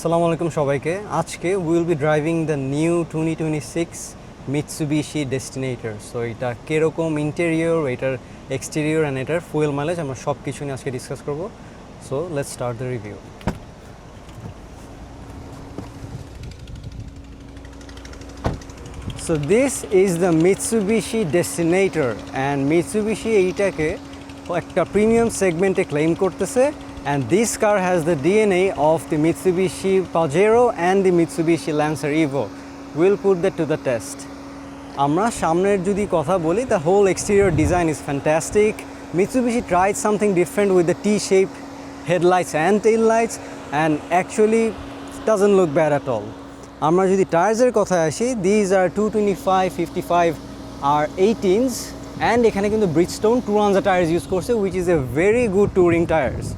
Assalamu alaikum সবাইকে আজকে we will be driving the new 2026 Mitsubishi Destinator so এটা কিরকম ইন্টেরিয়র এটার এক্সটেরিয়র এন্ড এটার ফুয়েল মাইলেজ আমরা সব কিছু নিয়ে আজকে ডিসকাস করব so let's start the review so this is the Mitsubishi Destinator and Mitsubishi এইটাকে একটা প্রিমিয়াম সেগমেন্টে ক্লেম করতেছে and this car has the DNA of the Mitsubishi Pajero and the Mitsubishi Lancer Evo. We'll put that to the test. আমরা সামনের যদি কথা বলি the whole exterior design is fantastic. Mitsubishi tried something different with the T-shaped headlights and tail lights and actually doesn't look bad at all. আমরা যদি টায়ার্সের কথা আসি these are 225, 55 are 18s and এখানে কিন্তু Bridgestone Turanza tires use করছে which is a very good touring tires.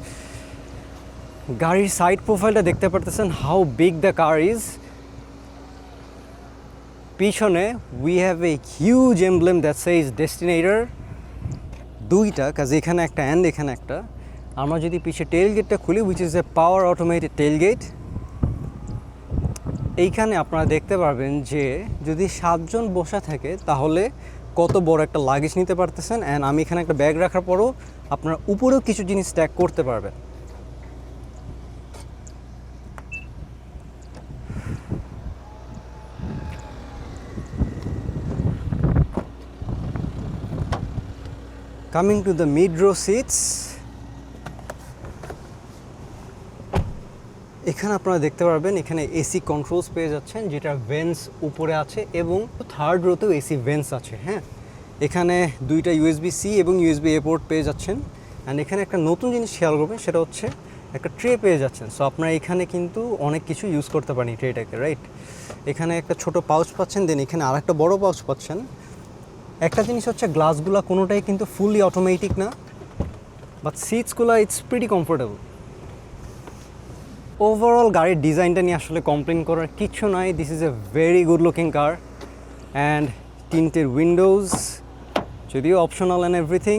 গাড়ির side প্রোফাইলটা দেখতে পারতেছেন how big the car is পিছনে we have a huge emblem that says Destinator দুইটা কাজ এখানে একটা অ্যান্ড এখানে একটা আমরা যদি পিছে টেল গেটটা খুলি which is a power automated tailgate এইখানে আপনারা দেখতে পারবেন যে যদি 7 জন বসা থাকে তাহলে কত বড় একটা লাগেজ নিতে পারতেছেন অ্যান্ড আমি এখানে একটা ব্যাগ রাখার পরও আপনারা উপরেও কিছু জিনিস স্ট্যাক করতে পারবেন Coming to the mid-row seats, এখানে আপনারা দেখতে পারবেন এখানে এসি কন্ট্রোলস পেয়ে যাচ্ছেন যেটা ভেন্টস উপরে আছে এবং থার্ড রোতেও এসি ভেন্টস আছে হ্যাঁ এখানে দুইটা USB-C এবং USB-A পোর্ট পেয়ে যাচ্ছেন অ্যান্ড এখানে একটা নতুন জিনিস খেয়াল করবেন সেটা হচ্ছে একটা ট্রে পেয়ে যাচ্ছেন সো আপনারা এখানে কিন্তু অনেক কিছু ইউজ করতে পারেন ট্রেটাকে রাইট এখানে একটা ছোট পাউচ পাচ্ছেন দেন এখানে আরেকটা বড় পাউচ পাচ্ছেন একটা জিনিস হচ্ছে গ্লাসগুলো কোনোটাই কিন্তু ফুললি অটোমেটিক না বাট সিটসগুলো ইটস প্রিটি কমফোর্টেবল ওভারঅল গাড়ির ডিজাইনটা নিয়ে আসলে কমপ্লেন করার কিছু নাই this is a very good looking car and তিনটের উইন্ডোজ যদিও অপশনাল অ্যান্ড এভরিথিং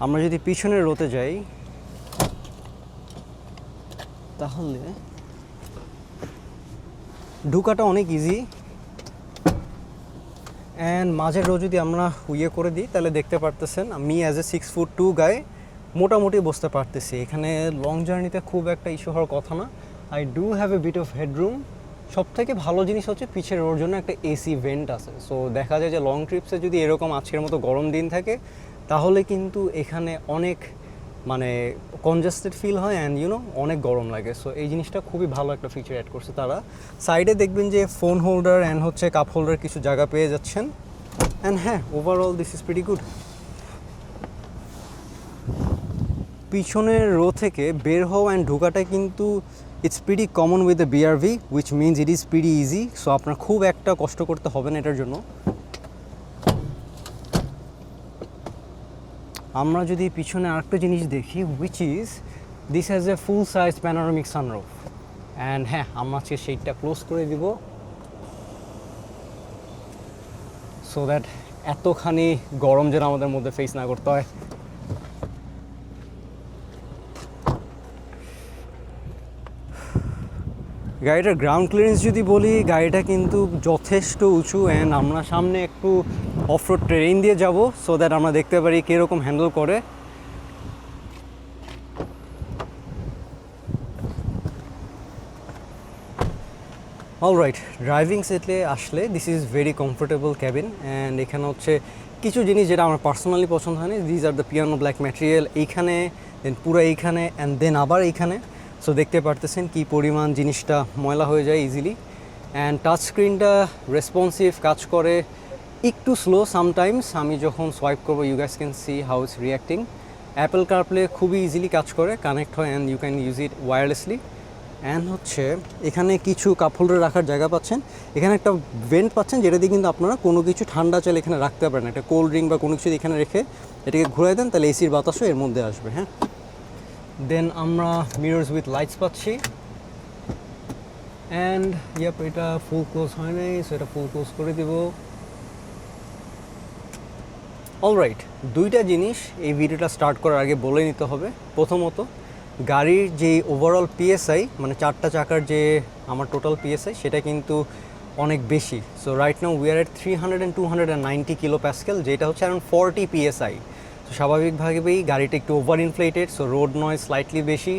আমরা যদি পিছনের রোতে যাই তাহলে ঢুকাটা অনেক ইজি অ্যান্ড মাঝের রো যদি আমরা ইয়ে করে দিই তাহলে দেখতে পারতেছেন আমি অ্যাজ এ 6'2" গায়ে মোটামুটি বসতে পারতেছি এখানে লং জার্নিতে খুব একটা ইস্যু হওয়ার কথা না I do have a bit of headroom সবথেকে ভালো জিনিস হচ্ছে পিছের রোর জন্য একটা এসি ভেন্ট আছে সো দেখা যায় যে লং ট্রিপসে যদি এরকম আজকের মতো গরম দিন থাকে তাহলে কিন্তু এখানে অনেক মানে কনজাস্টেড ফিল হয় অ্যান্ড ইউনো অনেক গরম লাগে সো এই জিনিসটা খুবই ভালো একটা ফিচার অ্যাড করছে তারা সাইডে দেখবেন যে ফোন হোল্ডার অ্যান্ড হচ্ছে কাপ হোল্ডার কিছু জায়গা পেয়ে যাচ্ছেন অ্যান্ড হ্যাঁ overall this is pretty good পিছনের রো থেকে বের হওয়া অ্যান্ড ঢোকাটা কিন্তু it's pretty common with the BRV which means it is pretty easy so আপনার খুব একটা কষ্ট করতে হবে না এটার জন্য আমরা যদি পিছনে আরেকটা জিনিস দেখি which is this has a full size panoramic sunroof and হ্যাঁ আমরা আজকে সেইটা ক্লোজ করে দিব সো দ্যাট এতখানি গরম যেন আমাদের মধ্যে ফেস না করতে হয় গাড়িটার গ্রাউন্ড ক্লিয়ারেন্স যদি বলি গাড়িটা কিন্তু যথেষ্ট উঁচু অ্যান্ড আমরা সামনে একটু অফরোড ট্রেন দিয়ে যাব সো দ্যাট আমরা দেখতে পারি কীরকম হ্যান্ডেল করে অলরাইট ড্রাইভিং সিটে আসলে this is very comfortable cabin and এখানে হচ্ছে কিছু জিনিস যেটা আমার পার্সোনালি পছন্দ হয়নি these are the piano black material এইখানে দেন পুরো এইখানে অ্যান্ড দেন আবার এইখানে সো দেখতে পারতেছেন কি পরিমাণ জিনিসটা ময়লা হয়ে যায় ইজিলি অ্যান্ড টাচ স্ক্রিনটা রেসপন্সিভ কাজ করে একটু স্লো সামটাইমস আমি যখন সোয়াইপ করবো you guys can see how it's reacting Apple CarPlay খুবই ইজিলি কাজ করে কানেক্ট হয় and you can use it wirelessly and হচ্ছে এখানে কিছু কাপ হোল্ডার রাখার জায়গা পাচ্ছেন এখানে একটা ভেন্ট পাচ্ছেন যেটা দিয়ে কিন্তু আপনারা কোনো কিছু ঠান্ডা চাইলে এখানে রাখতে পারেন একটা কোল্ড ড্রিঙ্ক বা কোনো কিছু এখানে রেখে এটাকে ঘুরাই দেন তাহলে এসির বাতাসও এর মধ্যে আসবে হ্যাঁ দেন আমরা মিরর্স উইথ লাইটস পাচ্ছি অ্যান্ড ইয়াপ এটা ফুল ক্লোজ হয় নাই সো এটা ফুল ক্লোজ করে দেব অলরাইট দুইটা জিনিস এই ভিডিওটা স্টার্ট করার আগে বলে নিতে হবে প্রথমত গাড়ির যে ওভারঅল পিএসআই মানে 4টা চাকার যে আমার টোটাল পিএসআই সেটা কিন্তু অনেক বেশি। So right now we are at 300 and 290 kilo Pascal, যেটা হচ্ছে অ্যারাউন্ড 40 পিএসআই। তো স্বাভাবিকভাবেই গাড়িটা একটু over inflated, so road noise slightly বেশি,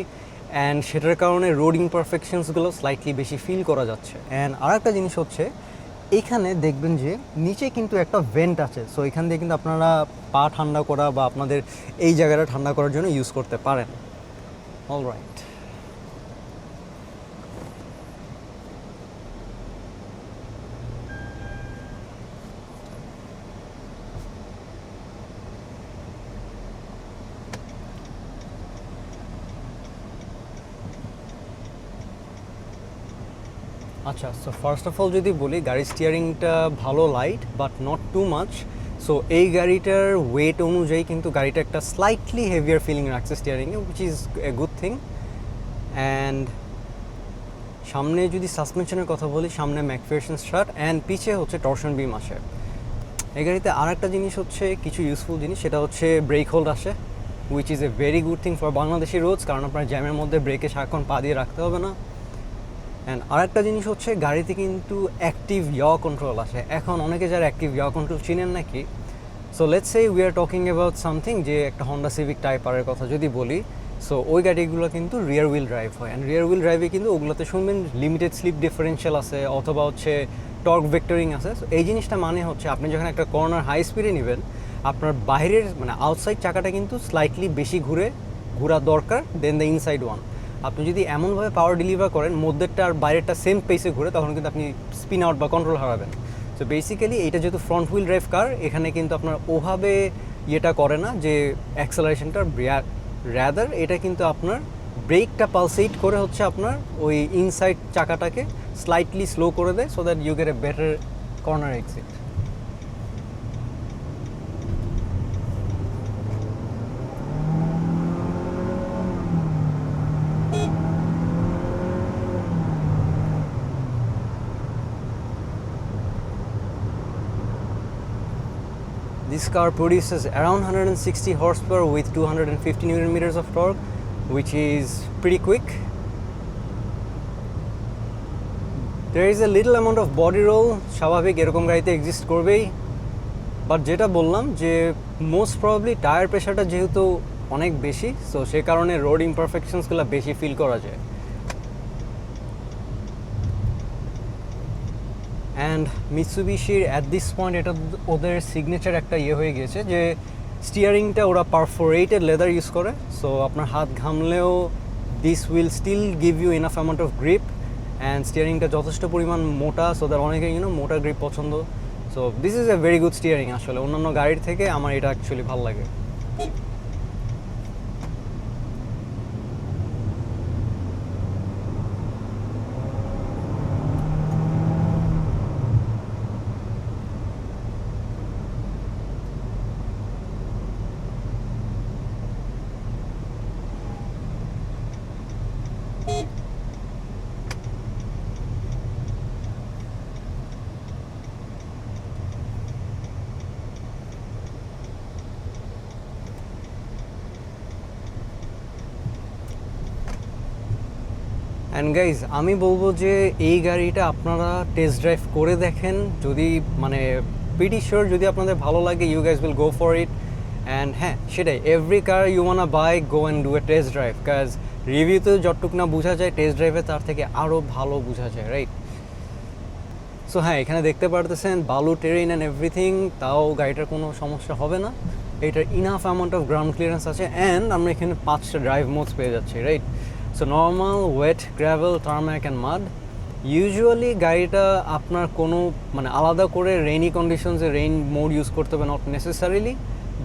অ্যান্ড সেটার কারণে রোড ইমপারফেকশনসগুলো স্লাইটলি বেশি ফিল করা যাচ্ছে। অ্যান্ড আরেকটা জিনিস হচ্ছে এইখানে দেখবেন যে নিচে কিন্তু একটা ভেন্ট আছে, সো এখান দিয়ে কিন্তু আপনারা পা ঠান্ডা করা বা আপনাদের এই জায়গাটা ঠান্ডা করার জন্য ইউজ করতে পারেন। অলরাইট, আচ্ছা, সো ফার্স্ট অফ অল যদি বলি গাড়ির স্টিয়ারিংটা ভালো light but not too much. So এই গাড়িটার ওয়েট অনুযায়ী কিন্তু গাড়িটা একটা স্লাইটলি হেভিয়ার ফিলিং রাখছে স্টিয়ারিংয়ে, which is a good thing. And সামনে যদি সাসপেনশনের কথা বলি, সামনে ম্যাকফেয়ারসন স্ট্রাট অ্যান্ড পিছে হচ্ছে টরশন বিম আসে। এই গাড়িতে আর একটা জিনিস হচ্ছে কিছু ইউজফুল জিনিস, সেটা হচ্ছে ব্রেক হোল্ড আসে, which is a very good thing for Bangladeshi roads, কারণ আপনার জ্যামের মধ্যে ব্রেকে সারাক্ষণ পা দিয়ে রাখতে হবে না। অ্যান্ড আরেকটা জিনিস হচ্ছে গাড়িতে কিন্তু অ্যাক্টিভ ইয়া কন্ট্রোল আসে। এখন অনেকে যারা অ্যাক্টিভ ইয়া কন্ট্রোল চিনেন নাকি, so let's say we are talking about something, যে একটা হন্ডা সিভিক টাইপ আরের কথা যদি বলি, সো ওই গাড়িগুলো কিন্তু রিয়ার হুইল ড্রাইভ হয়। অ্যান্ড রিয়ার হুইল ড্রাইভে কিন্তু ওগুলোতে শুনবেন লিমিটেড স্লিপ ডিফারেন্সিয়াল আছে অথবা হচ্ছে টর্ক ভেক্টরিং আছে। সো এই জিনিসটা মানে হচ্ছে আপনি যখন একটা কর্নার হাই স্পিডে নেবেন, আপনার বাইরের মানে আউটসাইড চাকাটা কিন্তু স্লাইটলি বেশি ঘোরা দরকার দেন দ্য ইনসাইড ওয়ান। আপনি যদি এমনভাবে পাওয়ার ডেলিভার করেন মধ্যেরটা আর বাইরেরটা সেম পেসে ঘুরে, তখন কিন্তু আপনি স্পিন আউট বা কন্ট্রোল হারাবেন। সো বেসিক্যালি এইটা যেহেতু ফ্রন্ট হুইল ড্রাইভ কার, এখানে কিন্তু আপনার ওভাবে ইয়েটা করে না যে অ্যাক্সেলারেশনটা, র্যাদার এটা কিন্তু আপনার ব্রেকটা পালসেট করে হচ্ছে আপনার ওই ইনসাইড চাকাটাকে স্লাইটলি স্লো করে দেয়, so that you get a better corner exit. This car produces around 160 horsepower with 250 Newton meters of torque, which is pretty quick. There is a little amount of body roll, স্বাভাবিক এরকম গাড়িতে exist করবেই, but যেটা বললাম যে most probably tyre প্রেশারটা যেহেতু অনেক বেশি, সো সে কারণে রোড ইমপারফেকশনসগুলো বেশি ফিল করা যায়। অ্যান্ড মিৎসুবিশির অ্যাট দিস পয়েন্ট এটা ওদের সিগনেচার একটা ইয়ে হয়ে গিয়েছে যে স্টিয়ারিংটা ওরা পারফোরেটেড লেদার ইউজ করে, সো আপনার হাত ঘামলেও this will still give you enough amount of grip. And স্টিয়ারিংটা যথেষ্ট পরিমাণ মোটা, সো দ্যাট অনেকে মোটা গ্রিপ পছন্দ। So this is a very good steering. আসলে অন্যান্য গাড়ির থেকে আমার এটা অ্যাকচুয়ালি ভালো লাগে। অ্যান্ড গাইজ আমি বলবো যে এই গাড়িটা আপনারা টেস্ট ড্রাইভ করে দেখেন, যদি মানে প্রিটি শিওর যদি আপনাদের ভালো লাগে you guys will go for it. And হ্যাঁ সেটাই, every car you wanna buy go and do a test drive, কাজ রিভিউতে যতটুক না বোঝা যায় টেস্ট ড্রাইভে তার থেকে আরও ভালো বোঝা যায়, রাইট? সো হ্যাঁ, এখানে দেখতে পারতেছেন বালু টেরেন অ্যান্ড এভরিথিং, তাও গাড়িটার কোনো সমস্যা হবে না। এটার enough amount of ground clearance আছে, অ্যান্ড আমরা এখানে 5টা ড্রাইভ মোডস পেয়ে যাচ্ছি, right? So normal, wet, gravel, tarmac and mud. Usually গাড়িটা আপনার কোনো মানে আলাদা করে রেইনি কন্ডিশনসে রেইন মোড ইউজ করতে হবে, নট নেসেসারিলি।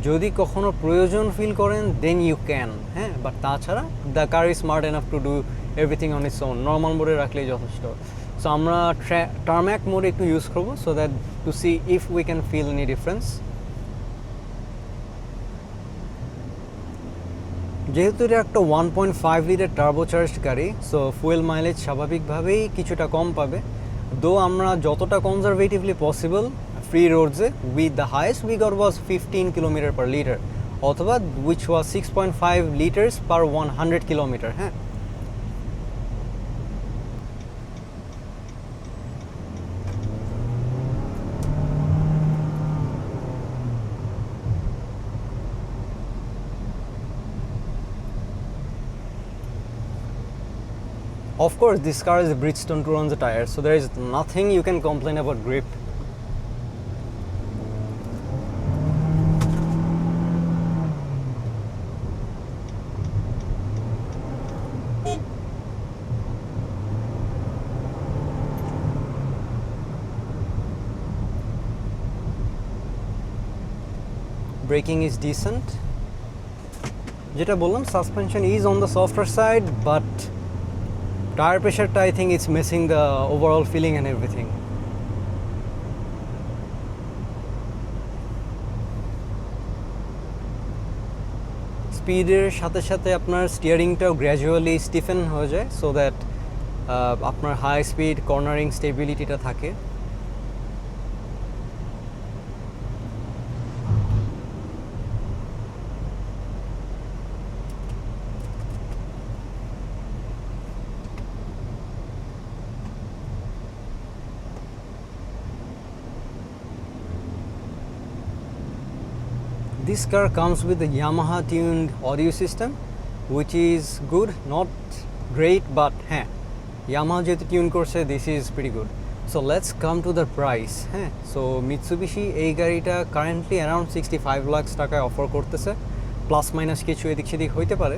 যদি কখনো প্রয়োজন ফিল করেন দেন ইউ ক্যান, হ্যাঁ, বাট তাছাড়া the car is smart enough to do everything on its own. Normal মোডে রাখলেই যথেষ্ট। সো আমরা টার্ম্যাক মোডে একটু ইউজ করবো, so that to see if we can feel any difference. যেহেতু এটা একটা 1.5 লিটার টার্বোচার্জড গাড়ি, সো ফুয়েল মাইলেজ স্বাভাবিকভাবেই কিছুটা কম পাবে। দো আমরা যতটা কনজারভেটিভলি পসিবল ফ্রি রোডসে with the highest we got was 15 kilometre per litre. অথবা which was 6.5 liters per 100 kilometer, হ্যাঁ। Of course, this car is a Bridgestone 2 on the tire, so there is nothing you can complain about grip. Braking is decent. যেটা বললাম, suspension is on the softer side, but tire pressure, I think it's missing the overall feeling and everything. স্পিডের সাথে সাথে আপনার স্টিয়ারিংটাও gradually Stephen হয়ে যায়, so that আপনার high speed cornering স্টেবিলিটিটা থাকে। This car comes with a Yamaha tuned audio system, which is good, not great, but হ্যাঁ, Yamaha যেহেতু টিউন করছে, this is pretty good. So let's come to the price. হ্যাঁ, so Mitsubishi এই গাড়িটা currently around 65 lakh টাকায় offer করতেছে, plus minus কিছু এদিক সেদিক হইতে পারে।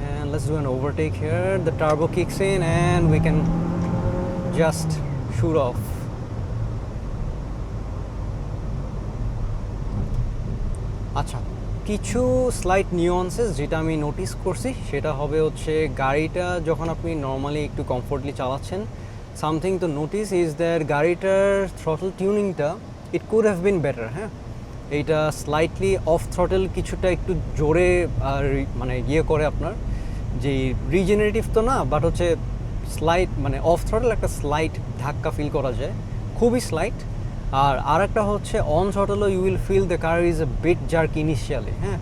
And let's do an overtake here. The turbo kicks in and we can just shoot off. আচ্ছা, কিছু স্লাইট নিউয়ান্সেস যেটা আমি নোটিস করছি সেটা হবে হচ্ছে, গাড়িটা যখন আপনি নর্মালি একটু কমফোর্টলি চালাচ্ছেন, সামথিং তো নোটিস ইজ দ্যাট গাড়িটার থ্রটল টিউনিংটা it could have been better. হ্যাঁ, এইটা স্লাইটলি অফ থ্রটল কিছুটা একটু জোরে মানে ইয়ে করে, আপনার যে রিজেনারেটিভ তো না, বাট হচ্ছে স্লাইট মানে অফ থ্রটল একটা স্লাইট ধাক্কা ফিল করা যায়, খুবই স্লাইট। আর একটা হচ্ছে অন থ্রটলও you will feel the car is a bit jerk initially. হ্যাঁ,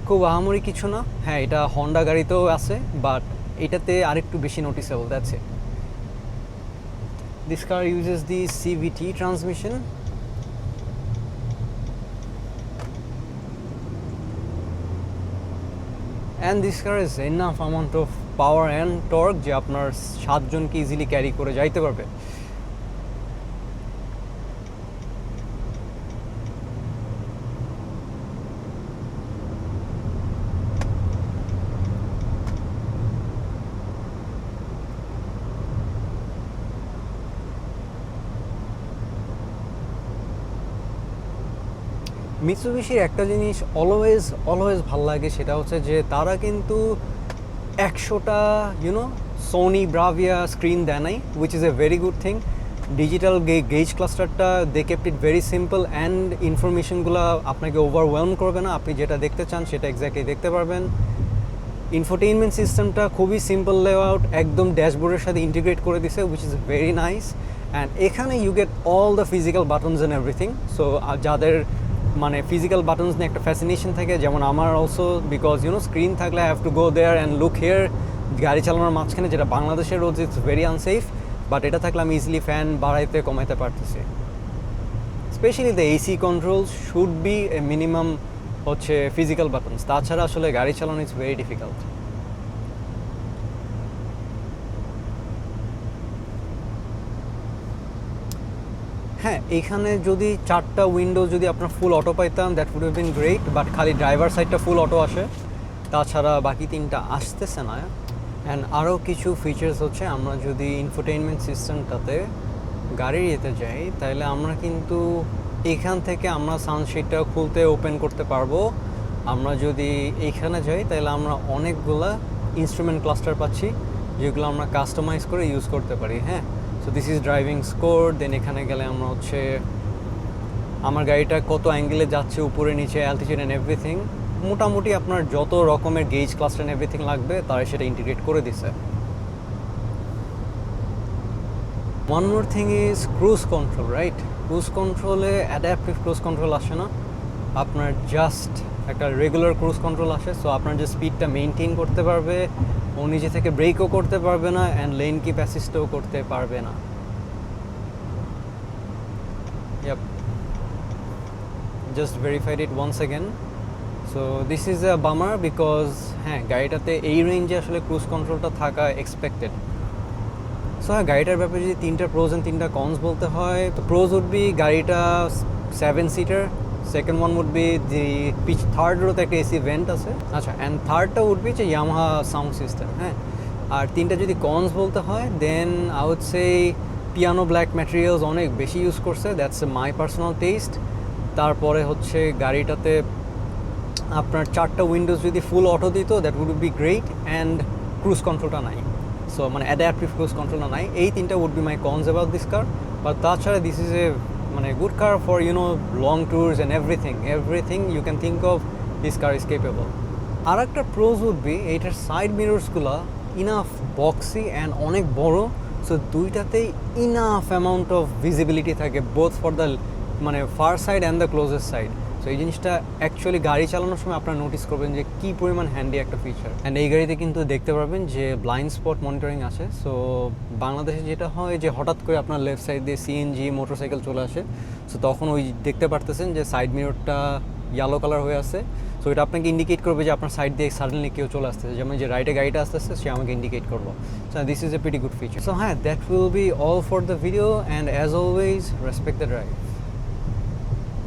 খুব আহামরি কিছু না। হ্যাঁ, এটা হন্ডা গাড়িতেও আছে, বাট এটাতে আরেকটু বেশি noticeable, that's it. This car uses the CVT transmission. And this car is enough amount of power and torque যে আপনার 7 জনকে ইজিলি ক্যারি করে যাইতে পারবে। মিৎসুবিশির একটা জিনিস অলওয়েজ ভালো লাগে, সেটা হচ্ছে যে তারা কিন্তু 100টা সোনি ব্রাভিয়া স্ক্রিন দেয় নাই, which is a very good thing. Digital gauge ক্লাস্টারটা they kept it very simple, and ইনফরমেশনগুলো আপনাকে ওভারওয়েলম করবে না, আপনি যেটা দেখতে চান সেটা এক্স্যাক্টলি দেখতে পারবেন। ইনফোটেইনমেন্ট সিস্টেমটা খুবই সিম্পল লেআউট, একদম ড্যাশবোর্ডের সাথে ইন্টিগ্রেট করে দিছে, which is very nice. And এখানে you get all the physical buttons and everything. So যাদের মানে ফিজিক্যাল বাটনস নিয়ে একটা ফ্যাসিনেশন থাকে, যেমন আমার অলসো, বিকজ স্ক্রিন থাকলে I have to go there and look here, গাড়ি চালানোর মাঝখানে, যেটা বাংলাদেশের road it's very unsafe, but এটা থাকলে আমি ইজিলি ফ্যান বাড়াইতে কমাইতে পারতেছি। Specially the AC controls should be a minimum হচ্ছে ফিজিক্যাল বাটনস, তাছাড়া আসলে গাড়ি চালানো ইটস ভেরি ডিফিকাল্ট। হ্যাঁ, এখানে যদি 4টা উইন্ডো যদি আপনার ফুল অটো পাইতাম, that would have been great, but খালি ড্রাইভার সাইডটা ফুল অটো আসে, তাছাড়া বাকি 3টা আসতেছে না। অ্যান্ড আরও কিছু ফিচার্স হচ্ছে, আমরা যদি ইনফোটেইনমেন্ট সিস্টেমটাতে গাড়ির ইয়েতে যাই, তাহলে আমরা কিন্তু এখান থেকে আমরা সাউন্ডশিটটা খুলতে ওপেন করতে পারবো। আমরা যদি এইখানে যাই, তাহলে আমরা অনেকগুলা ইনস্ট্রুমেন্ট ক্লাস্টার পাচ্ছি, যেগুলো আমরা কাস্টমাইজ করে ইউজ করতে পারি। হ্যাঁ, so this is driving score. Then এখানে গেলে আমরা হচ্ছে আমার গাড়িটা কত অ্যাঙ্গেলে যাচ্ছে, উপরে নিচে, অ্যালটিটিউড অ্যান্ড এভরিথিং, মোটামুটি আপনার যত রকমের গেজ ক্লাস্টার অ্যান্ড এভরিথিং লাগবে তারা সেটা ইন্টিগ্রেট করে দিছে। One more thing is cruise control, right? Cruise কন্ট্রোলে অ্যাডাপটিভ ক্রুজ কন্ট্রোল আসে না, আপনার জাস্ট একটা রেগুলার ক্রুজ কন্ট্রোল আসে, সো আপনার যে স্পিডটা মেনটেন করতে পারবে, ও নিজে থেকে ব্রেকও করতে পারবে না অ্যান্ড লেন কিপ অ্যাসিস্টও করতে পারবে না। Yep, just verified it once again. So this is a bummer because হ্যাঁ গাড়িটাতে এই রেঞ্জে আসলে ক্রুজ কন্ট্রোলটা থাকা এক্সপেক্টেড। সো হ্যাঁ গাড়িটার ব্যাপারে যদি তিনটা প্রোজ অ্যান্ড তিনটা কনস বলতে হয়, তো প্রোজ উড বি গাড়িটা 7 seater, second one would be the third রোতে একটা এসি ভেন্ট আছে, আচ্ছা, অ্যান্ড থার্ডটা উড বি যে ইয়ামাহা সাউন্ড সিস্টেম। হ্যাঁ, আর তিনটা যদি কনস বলতে হয় then I would say piano black materials অনেক বেশি ইউজ করছে, দ্যাটস মাই পার্সোনাল টেস্ট। তারপরে হচ্ছে গাড়িটাতে আপনার 4টা উইন্ডোজ যদি ফুল অটো দিত that would be great, and cruise কন্ট্রোলটা নাই, সো মানে অ্যাডাপটিভ ক্রুজ কন্ট্রোলটা নাই। এই তিনটা would be my cons about this car. But তাছাড়া দিস ইজ এ মানে good car for long tours and everything you can think of, this car is capable. আর একটা প্রোজ উড বি এইটার side মিরর্সগুলো ইনাফ বক্সি অ্যান্ড অনেক বড়, সো দুইটাতেই ইনাফ অ্যামাউন্ট অফ ভিজিবিলিটি থাকে বোথ ফর দ্য মানে far side and the closest side. So এই জিনিসটা অ্যাকচুয়ালি গাড়ি চালানোর সময় আপনারা নোটিস করবেন যে কী পরিমাণ হ্যান্ডি একটা ফিচার। অ্যান্ড এই গাড়িতে কিন্তু দেখতে পারবেন যে ব্লাইন্ড স্পট মনিটরিং আছে। সো বাংলাদেশে যেটা হয় যে হঠাৎ করে আপনার লেফট সাইড দিয়ে সিএনজি মোটরসাইকেল চলে আসে, সো তখন ওই দেখতে পারতেছেন যে সাইড মিররটা ইয়েলো কালার হয়ে আছে, সো এটা আপনাকে ইন্ডিকেট করবে যে আপনার সাইড দিয়ে সাডেনলি কেউ চলে আসতেছে, যেমন যে রাইটে গাড়িটা আসতেছে সে আমাকে ইন্ডিকেট করবো। So this is a pretty good feature. So হ্যাঁ, that will be all for the video, and as always respect the drive.